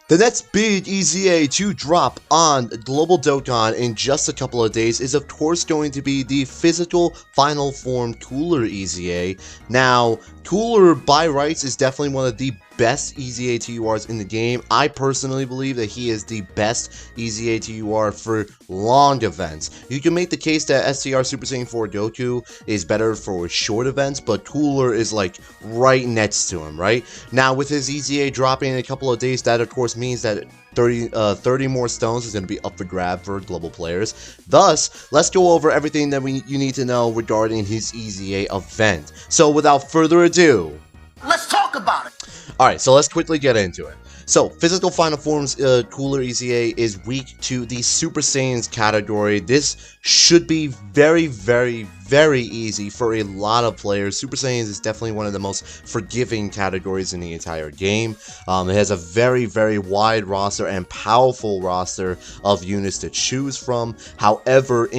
The next big EZA to drop on Global Dokkan in just a couple of days is of course going to be the physical final form Cooler EZA. Now, Cooler by rights is definitely one of the best EZA TURs in the game. I personally believe that he is the best EZA TUR for long events. You can make the case that STR Super Saiyan 4 Goku is better for short events, but Cooler is like right next to him, right? Now with his EZA dropping in a couple of days, that of course means that 30 more stones is going to be up for grab for global players. Thus, let's go over everything that you need to know regarding his EZA event. So without further ado, let's talk about it. Alright, so let's quickly get into it. So, Physical Final Forms Cooler EZA is weak to the Super Saiyans category. This should be very easy for a lot of players. Super Saiyans is definitely one of the most forgiving categories in the entire game. It has a very wide roster and powerful roster of units to choose from. However,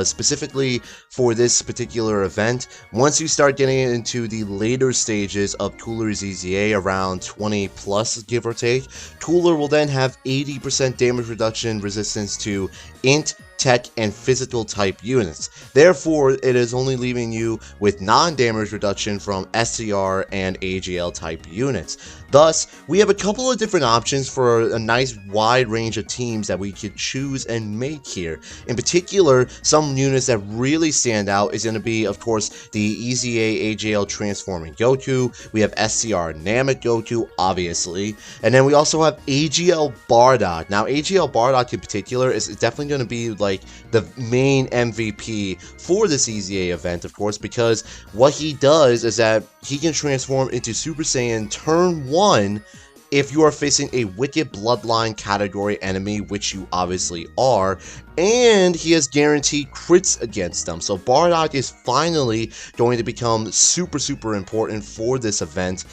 specifically for this particular event, once you start getting into the later stages of Cooler's EZA, around 20 plus give or take, Cooler will then have 80% damage reduction resistance to Int, Tech, and Physical type units. Therefore, it is only leaving you with non-damage reduction from STR and AGL type units. Thus, we have a couple of different options for a nice wide range of teams that we could choose and make here. In particular, some units that really stand out is going to be, of course, the EZA AGL Transforming Goku. We have STR Namek Goku, obviously. And then we also have AGL Bardock. Now, AGL Bardock in particular is definitely going to be like the main MVP for this EZA event, of course, because what he does is that he can transform into Super Saiyan turn 1 if you are facing a Wicked Bloodline category enemy, which you obviously are, and he has guaranteed crits against them. So Bardock is finally going to become super important for this event.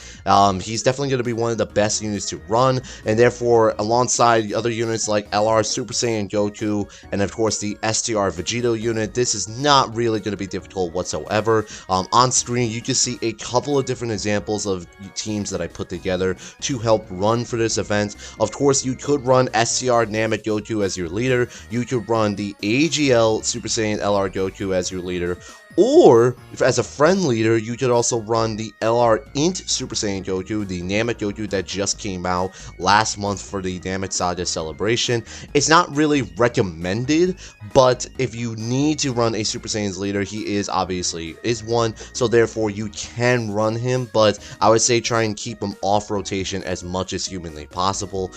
He's definitely going to be one of the best units to run, and therefore alongside other units like LR Super Saiyan Goku and of course the STR Vegito unit, this is not really going to be difficult whatsoever. On screen you can see a couple of different examples of teams that I put together to help run for this event. Of course, you could run STR Namek Goku as your leader, you could run the AGL Super Saiyan LR Goku as your leader, or if as a friend leader, you could also run the LR Int Super Saiyan Goku, the Namek Goku that just came out last month for the Namek Saga celebration. It's not really recommended, but if you need to run a Super Saiyan's leader, he is obviously one, so therefore you can run him, but I would say try and keep him off rotation as much as humanly possible.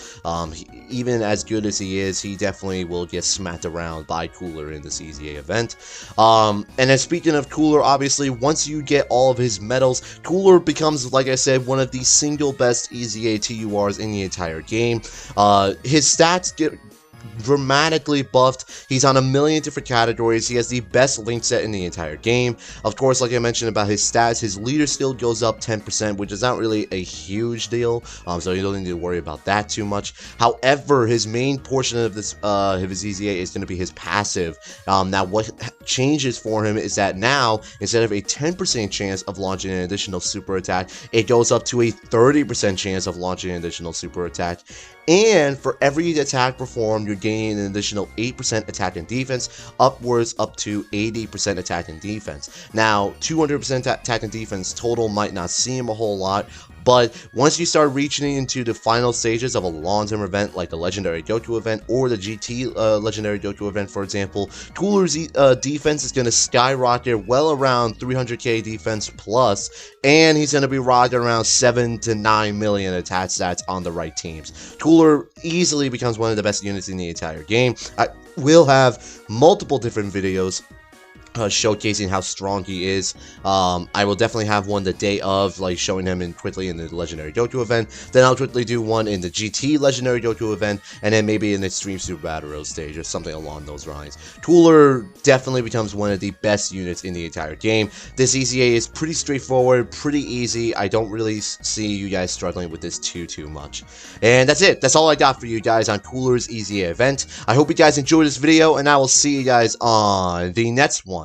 Even as good as he is, he definitely will get smacked around by Cooler in this EZA event. And then speaking of Cooler, obviously, once you get all of his medals, Cooler becomes, like I said, one of the single best EZA TURs in the entire game. His stats get dramatically buffed. He's on a million different categories. He has the best link set in the entire game. Of course, like I mentioned about his stats, his leader skill goes up 10%, which is not really a huge deal, so you don't need to worry about that too much. However, his main portion of this of his EZA is going to be his passive. Now what changes for him is that now, instead of a 10% chance of launching an additional super attack, it goes up to a 30% chance of launching an additional super attack. And for every attack performed, you're gaining an additional 8% attack and defense, upwards up to 80% attack and defense. Now, 200% attack and defense total might not seem a whole lot, but once you start reaching into the final stages of a long-term event like the Legendary Goku event or the GT Legendary Goku event, for example, Cooler's defense is going to skyrocket well around 300k defense plus, and he's going to be rocking around 7 to 9 million attack stats on the right teams. Cooler easily becomes one of the best units in the entire game. I will have multiple different videos showcasing how strong he is. I will definitely have one the day of, like showing him quickly in the Legendary Goku event. Then I'll quickly do one in the GT Legendary Goku event, and then maybe in the Extreme Super Battle Road stage or something along those lines. Cooler definitely becomes one of the best units in the entire game. This EZA is pretty straightforward, pretty easy. I don't really see you guys struggling with this too much. And that's it. That's all I got for you guys on Cooler's EZA event. I hope you guys enjoyed this video, and I will see you guys on the next one.